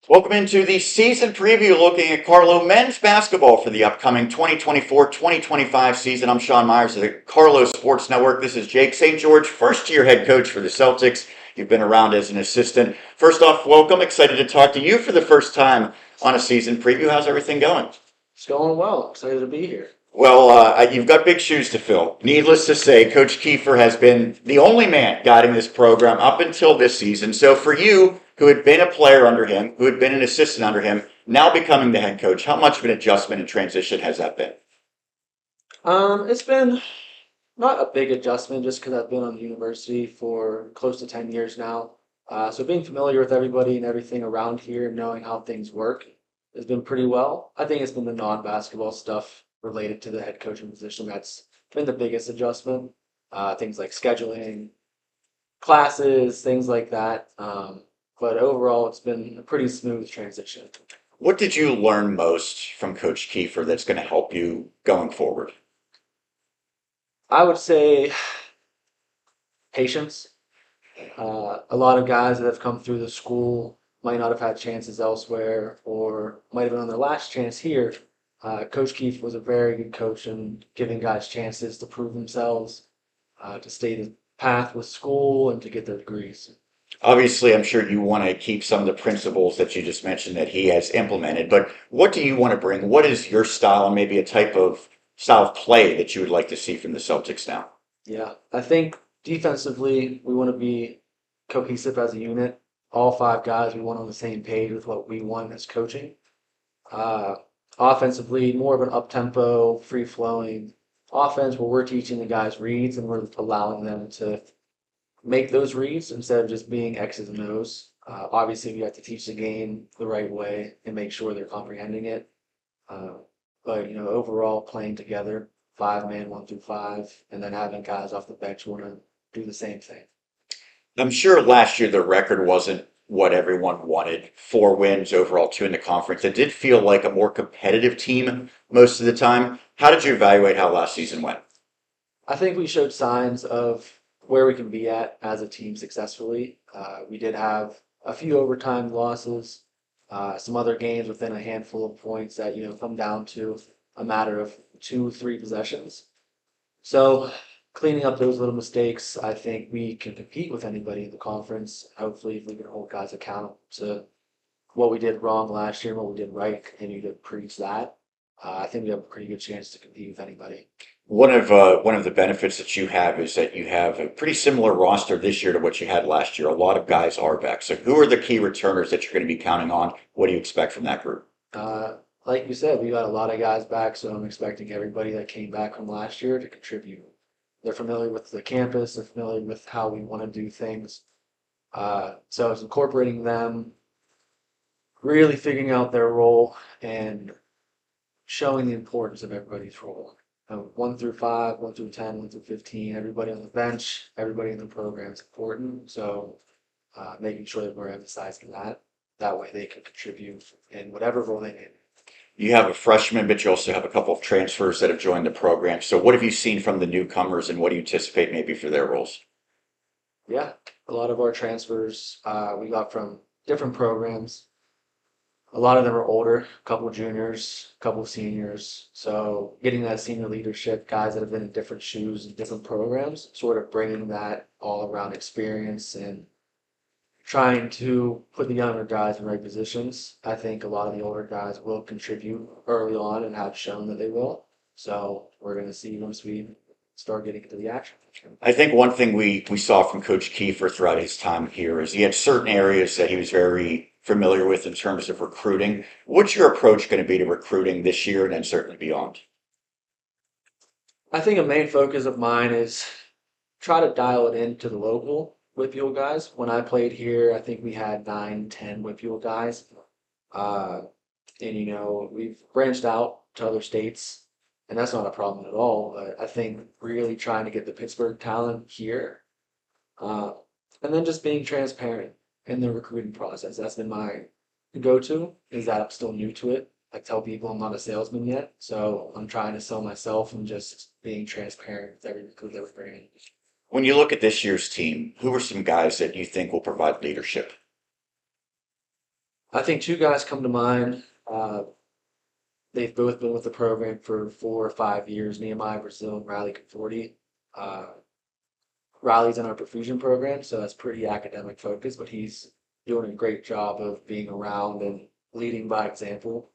Welcome into the season preview looking at Carlow men's basketball for the upcoming 2024-2025 season. I'm Sean Meyers of the Carlow Sports Network. This is Jake St. George, first-year head coach for the Celtics. You've been around as an assistant. First off, welcome. Excited to talk to you for the first time on a season preview. How's everything going? It's going well. Excited to be here. Well, you've got big shoes to fill. Needless to say, Coach Kiefer has been the only man guiding this program up until this season. So for you, who had been a player under him, who had been an assistant under him, now becoming the head coach, how much of an adjustment and transition has that been? It's been not a big adjustment just because I've been on the university for close to 10 years now. So being familiar with everybody and everything around here, knowing how things work, has been pretty well. I think it's been the non-basketball stuff related to the head coaching position that's been the biggest adjustment. Things like scheduling, classes, things like that. But overall, it's been a pretty smooth transition. What did you learn most from Coach Kiefer that's going to help you going forward? I would say patience. A lot of guys that have come through the school might not have had chances elsewhere or might have been on their last chance here. Coach Keefe was a very good coach in giving guys chances to prove themselves, to stay the path with school, and to get their degrees. Obviously, I'm sure you want to keep some of the principles that you just mentioned that he has implemented, but what do you want to bring? What is your style and maybe a type of style of play that you would like to see from the Celtics now? Yeah, I think defensively, we want to be cohesive as a unit. All five guys, we want on the same page with what we want as coaching. Uh, Offensively, more of an up-tempo, free-flowing offense where we're teaching the guys reads and we're allowing them to make those reads instead of just being X's and O's. Obviously, we have to teach the game the right way and make sure they're comprehending it. Uh, but overall, playing together, 5-man, 1 through 5, and then having guys off the bench want to do the same thing. I'm sure last year the record wasn't what everyone wanted. 4 wins overall, 2 in the conference. It did feel like a more competitive team most of the time. How did you evaluate how last season went? I think we showed signs of where we can be at as a team successfully. We did have a few overtime losses, some other games within a handful of points that come down to a matter of 2, 3 possessions. So cleaning up those little mistakes, I think we can compete with anybody in the conference. Hopefully, if we can hold guys accountable to what we did wrong last year and what we did right, continue to preach that. I think we have a pretty good chance to compete with anybody. One of the benefits that you have is that you have a pretty similar roster this year to what you had last year. A lot of guys are back. So who are the key returners that you're going to be counting on? What do you expect from that group? Uh, like you said, we got a lot of guys back, so I'm expecting everybody that came back from last year to contribute. They're familiar with the campus, they're familiar with how we want to do things. So it's incorporating them, really figuring out their role, and showing the importance of everybody's role. 1 through 5, 1 through 10, 1 through 15, everybody on the bench, everybody in the program is important. So making sure that we're emphasizing that. That way they can contribute in whatever role they need. You have a freshman, but you also have a couple of transfers that have joined the program. So what have you seen from the newcomers and what do you anticipate maybe for their roles? Yeah, a lot of our transfers we got from different programs. A lot of them are older, a couple juniors, a couple seniors. So getting that senior leadership, guys that have been in different shoes and different programs, sort of bringing that all around experience and trying to put the younger guys in right positions. I think a lot of the older guys will contribute early on and have shown that they will. So we're going to see once we start getting into the action. I think one thing we saw from Coach Kiefer throughout his time here is he had certain areas that he was very familiar with in terms of recruiting. What's your approach going to be to recruiting this year and then certainly beyond? I think a main focus of mine is try to dial it into the local Whitfield guys. When I played here, I think we had 9, 10 Whitfield guys. Uh, and we've branched out to other states, and that's not a problem at all. But I think really trying to get the Pittsburgh talent here, uh, and then just being transparent in the recruiting process. That's been my go-to. Is that I'm still new to it. I tell people I'm not a salesman yet, so I'm trying to sell myself and just being transparent with every recruit that we bring in. When you look at this year's team, who are some guys that you think will provide leadership? I think two guys come to mind. They've both been with the program for 4 or 5 years. Nehemiah Brazil and Riley Conforti. Uh, Riley's in our perfusion program, so that's pretty academic focused, but he's doing a great job of being around and leading by example.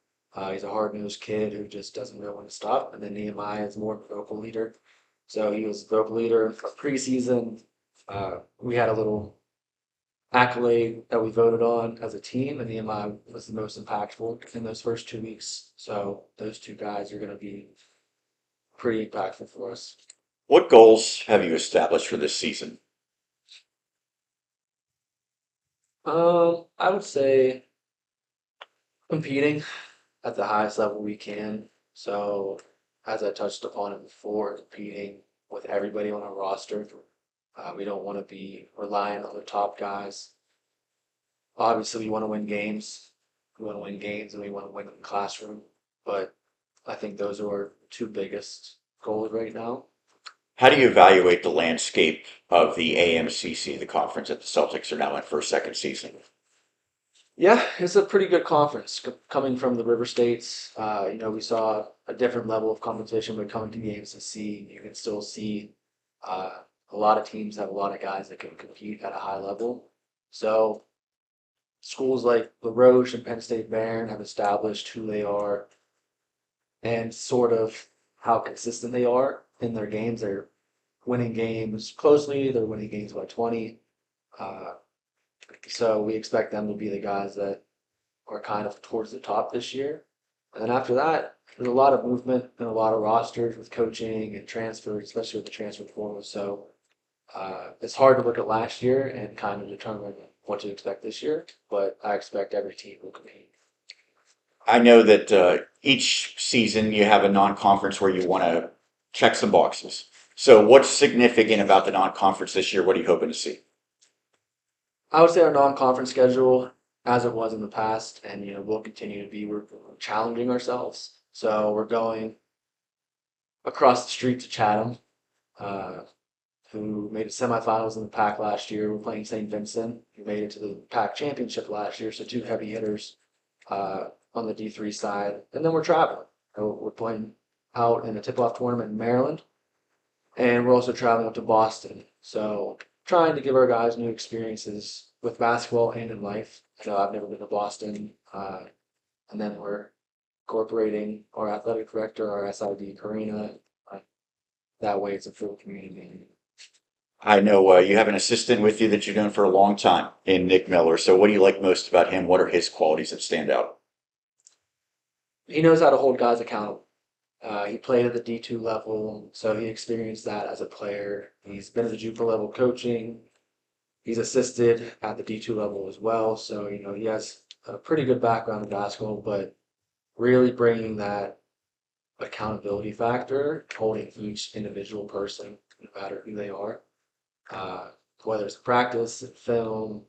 He's a hard-nosed kid who just doesn't know when to stop. And then Nehemiah is more of a vocal leader. So he was a vocal leader for preseason. We had a little accolade that we voted on as a team, and Nehemiah was the most impactful in those first 2 weeks. So those two guys are going to be pretty impactful for us. What goals have you established for this season? I would say competing at the highest level we can. So, as I touched upon it before, competing with everybody on our roster. We don't want to be relying on the top guys. Obviously, we want to win games. We want to win games and we want to win in the classroom. But I think those are our two biggest goals right now. How do you evaluate the landscape of the AMCC, the conference that the Celtics are now in for a second season? Yeah, it's a pretty good conference coming from the River States. We saw a different level of competition, but coming to the AMCC, you can still see a lot of teams have a lot of guys that can compete at a high level. So schools like La Roche and Penn State Barron have established who they are and sort of how consistent they are in their games. They're winning games closely. They're winning games by 20. So we expect them to be the guys that are kind of towards the top this year. And then after that, there's a lot of movement and a lot of rosters with coaching and transfer, especially with the transfer portal. So it's hard to look at last year and kind of determine what to expect this year, but I expect every team will compete. I know that each season you have a non-conference where you want to check some boxes. So what's significant about the non-conference this year? What are you hoping to see? I would say our non-conference schedule, as it was in the past, and we'll continue to be. We're challenging ourselves. So we're going across the street to Chatham, who made it semifinals in the PAC last year. We're playing St. Vincent, who made it to the PAC championship last year. So two heavy hitters on the D3 side, and then we're traveling. We're playing out in a tip-off tournament in Maryland, and we're also traveling up to Boston. So trying to give our guys new experiences with basketball and in life. I know I've never been to Boston, and then we're incorporating our athletic director, our SID, Karina. That way, it's a full community. I know you have an assistant with you that you've known for a long time in Nick Miller. So what do you like most about him? What are his qualities that stand out? He knows how to hold guys accountable. He played at the D2 level, so he experienced that as a player. He's been at the Jupiter level coaching. He's assisted at the D2 level as well, so he has a pretty good background in basketball, but really bringing that accountability factor, holding each individual person, no matter who they are, whether it's practice, film.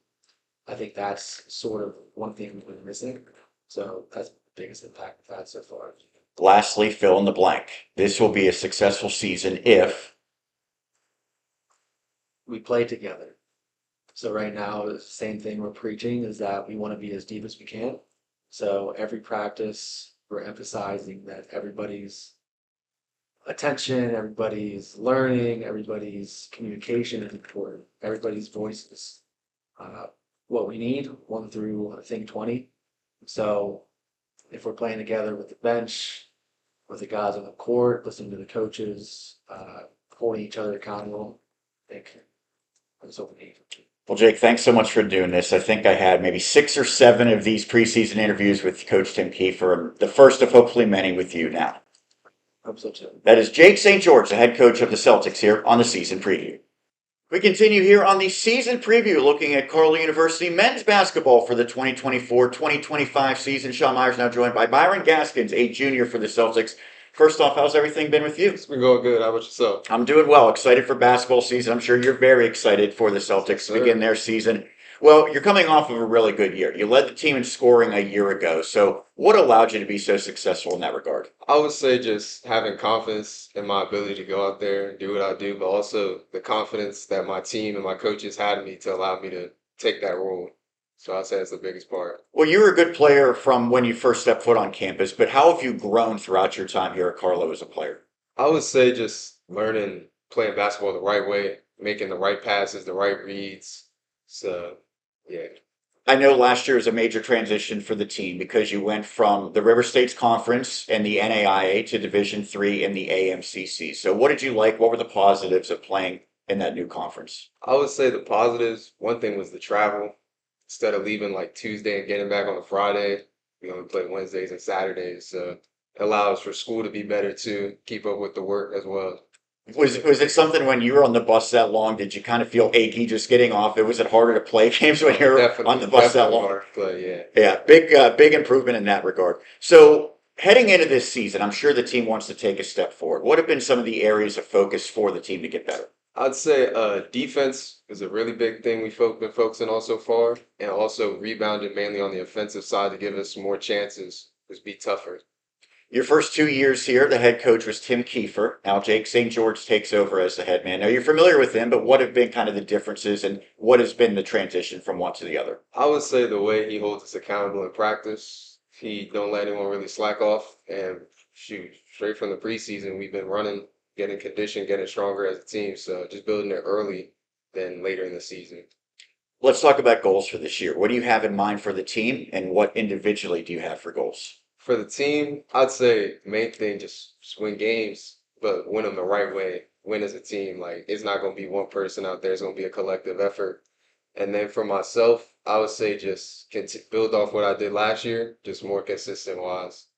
I think that's sort of one thing we've been missing. So that's the biggest impact we've had so far. Lastly, fill in the blank. This will be a successful season if We play together. So right now, the same thing we're preaching is that we want to be as deep as we can. So every practice, we're emphasizing that everybody's attention, everybody's learning, everybody's communication is important. Everybody's voice is what we need, 1 through, I think, 20. So if we're playing together with the bench, with the guys on the court, listening to the coaches, holding each other accountable, I think that's what we need. Well, Jake, thanks so much for doing this. I think I had maybe 6 or 7 of these preseason interviews with Coach Tim Kiefer, the first of hopefully many with you now. Hope so too. That is Jake St. George, the head coach of the Celtics, here on the season preview. We continue here on the season preview, looking at Carlow University men's basketball for the 2024-2025 season. Sean Meyers now joined by Byron Gaskins, a junior for the Celtics. First off, how's everything been with you? It's been going good. How about yourself? I'm doing well. Excited for basketball season. I'm sure you're very excited for the Celtics to begin their season. Well, you're coming off of a really good year. You led the team in scoring a year ago. So what allowed you to be so successful in that regard? I would say just having confidence in my ability to go out there and do what I do, but also the confidence that my team and my coaches had in me to allow me to take that role. So I'd say that's the biggest part. Well, you were a good player from when you first stepped foot on campus, but how have you grown throughout your time here at Carlow as a player? I would say just learning playing basketball the right way, making the right passes, the right reads. So yeah, I know last year was a major transition for the team because you went from the River States Conference and the NAIA to Division III in the AMCC. So what did you like? What were the positives of playing in that new conference? I would say the positives. One thing was the travel. Instead of leaving like Tuesday and getting back on a Friday, we only play Wednesdays and Saturdays. So it allows for school to be better too, keep up with the work as well. Was it something when you were on the bus that long? Did you kind of feel achy just getting off? Was it harder to play games when you're on the bus that Definitely long? hard to play, yeah. Yeah, big improvement in that regard. So heading into this season, I'm sure the team wants to take a step forward. What have been some of the areas of focus for the team to get better? I'd say defense is a really big thing been focusing on so far, and also rebounding mainly on the offensive side to give us more chances, just be tougher. Your first 2 years here, the head coach was Tim Kiefer. Now Jake St. George takes over as the head man. Now you're familiar with him, but what have been kind of the differences and what has been the transition from one to the other? I would say the way he holds us accountable in practice, he don't let anyone really slack off, and shoot, straight from the preseason, we've been running, getting conditioned, getting stronger as a team. So just building it early than later in the season. Let's talk about goals for this year. What do you have in mind for the team and what individually do you have for goals? For the team, I'd say main thing just win games, but win them the right way. Win as a team. Like it's not gonna be one person out there. It's gonna be a collective effort. And then for myself, I would say just build off what I did last year, just more consistent wise.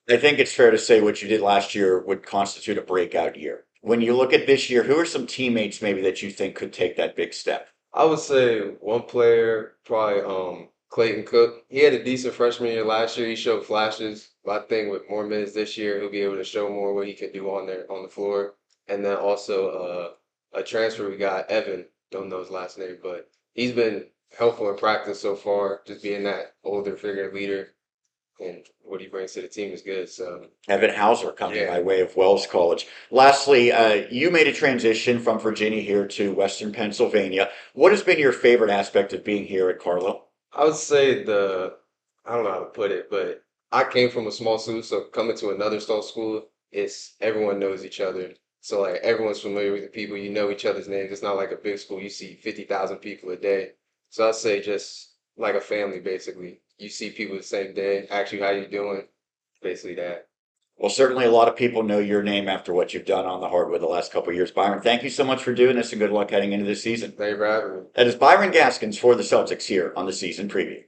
I think it's fair to say what you did last year would constitute a breakout year. When you look at this year, who are some teammates maybe that you think could take that big step? I would say one player, probably Clayton Cook. He had a decent freshman year last year. He showed flashes. But I think with more minutes this year, he'll be able to show more what he can do on there on the floor. And then also a transfer we got, Evan. Don't know his last name, but he's been helpful in practice so far. Just being that older figure leader and what he brings to the team is good. So Evan Hauser coming yeah. by way of Wells College. Lastly, you made a transition from Virginia here to Western Pennsylvania. What has been your favorite aspect of being here at Carlow? I would say I don't know how to put it, but I came from a small school, so coming to another small school, it's everyone knows each other. So like everyone's familiar with the people, you know each other's names. It's not like a big school, you see 50,000 people a day. So I'd say just like a family, basically. You see people the same day, ask you how you doing, basically that. Well, certainly a lot of people know your name after what you've done on the hardwood the last couple of years. Byron, thank you so much for doing this and good luck heading into this season. Thank you for having me. That is Byron Gaskins for the Celtics here on the season preview.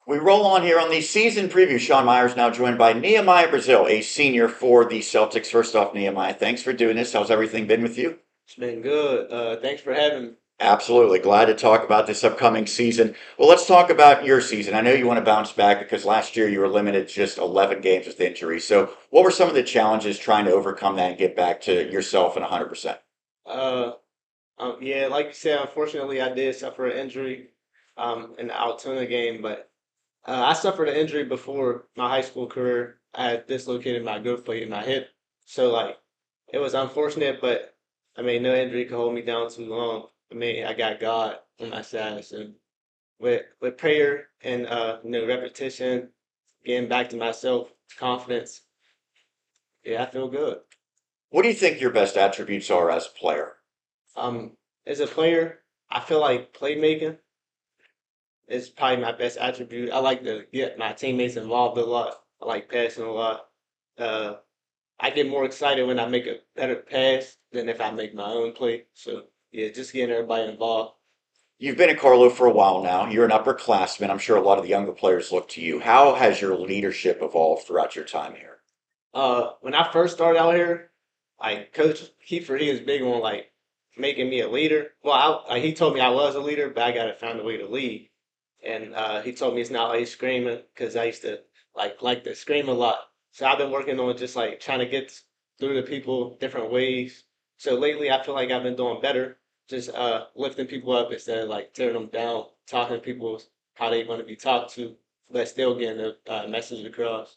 We roll on here on the season preview. Sean Meyers now joined by Nehemiah Brazil, a senior for the Celtics. First off, Nehemiah, thanks for doing this. How's everything been with you? It's been good. Thanks for having me. Absolutely. Glad to talk about this upcoming season. Well, let's talk about your season. I know you want to bounce back because last year you were limited to just 11 games with injury. So, what were some of the challenges trying to overcome that and get back to yourself and 100%? Uh, yeah, like you said, unfortunately, I did suffer an injury in the Altoona game, but I suffered an injury before my high school career. I had dislocated my growth plate in my hip, so like it was unfortunate, but I mean, no injury could hold me down too long. I mean, I got God on my side, so with prayer and repetition, getting back to myself, confidence. Yeah, I feel good. What do you think your best attributes are as a player? Um, as a player, I feel like playmaking is probably my best attribute. I like to get my teammates involved a lot. I like passing a lot. Uh, I get more excited when I make a better pass than if I make my own play. So yeah, just getting everybody involved. You've been at Carlow for a while now. You're an upperclassman. I'm sure a lot of the younger players look to you. How has your leadership evolved throughout your time here? When I first started out here, like Coach Kiefer, he was big on like making me a leader. Well, he told me I was a leader, but I gotta find a way to lead. And he told me it's not like screaming because I used to like to scream a lot. So I've been working on just like trying to get through to people different ways. So lately, I feel like I've been doing better, just lifting people up instead of like tearing them down, talking to people how they want to be talked to, but still getting the message across.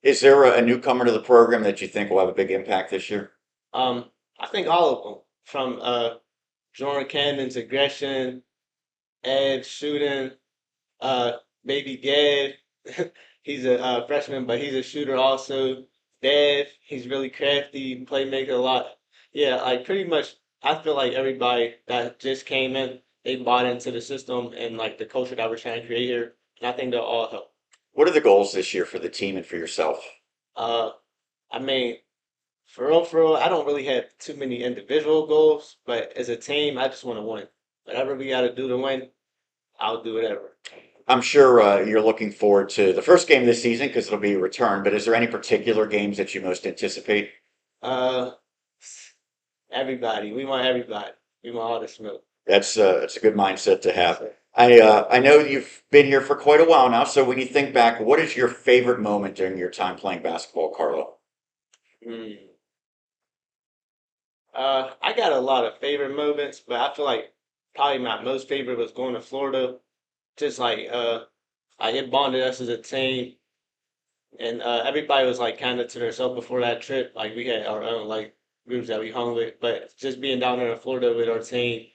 Is there a newcomer to the program that you think will have a big impact this year? I think all of them, from Jordan Cannon's aggression, Ed shooting, baby Gav, he's a freshman, but he's a shooter also. Dev, he's really crafty, playmaker a lot. Yeah, like pretty much, I feel like everybody that just came in, they bought into the system and like the culture that we're trying to create here, and I think they'll all help. What are the goals this year for the team and for yourself? Uh, I mean, for real, I don't really have too many individual goals, but as a team, I just want to win. Whatever we got to do to win, I'll do whatever. I'm sure you're looking forward to the first game this season because it'll be a return, but is there any particular games that you most anticipate? Uh, everybody, we want everybody. We want all the smoke. That's a good mindset to have. I know you've been here for quite a while now, so when you think back, what is your favorite moment during your time playing basketball, Carlo? Hmm. I got a lot of favorite moments, but I feel like probably my most favorite was going to Florida. Just like it bonded us as a team, and everybody was like kind of to themselves before that trip. Like we had our own like groups that we hung with, but just being down there in Florida with our team,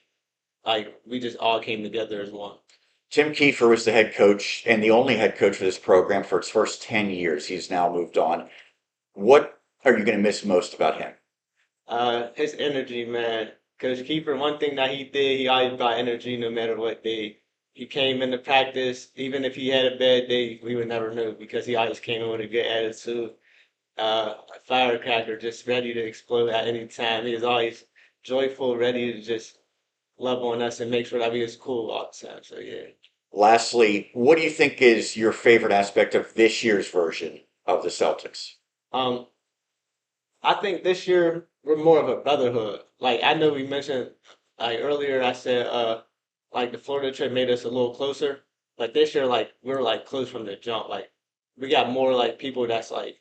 like we just all came together as one. Tim Kiefer was the head coach and the only head coach for this program for its first 10 years. He's now moved on. What are you going to miss most about him? His energy, man. Coach Keeper, one thing that he did, he always brought energy no matter what day. He came into practice, even if he had a bad day, we would never know because he always came in with a good attitude. A firecracker, just ready to explode at any time. He was always joyful, ready to just love on us and make sure that we was cool all the time. So yeah. Lastly, what do you think is your favorite aspect of this year's version of the Celtics? Um, I think this year we're more of a brotherhood. Like I know we mentioned like earlier I said like the Florida trip made us a little closer. But this year like we're like close from the jump. Like we got more like people that's like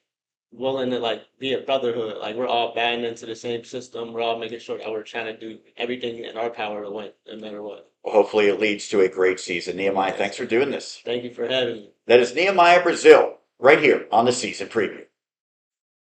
willing to like be a brotherhood. Like we're all buying into the same system. We're all making sure that we're trying to do everything in our power to win, no matter what. Well, hopefully it leads to a great season. Nehemiah, Yes. thanks for doing this. Thank you for having me. That is Nehemiah Brazil right here on the season preview.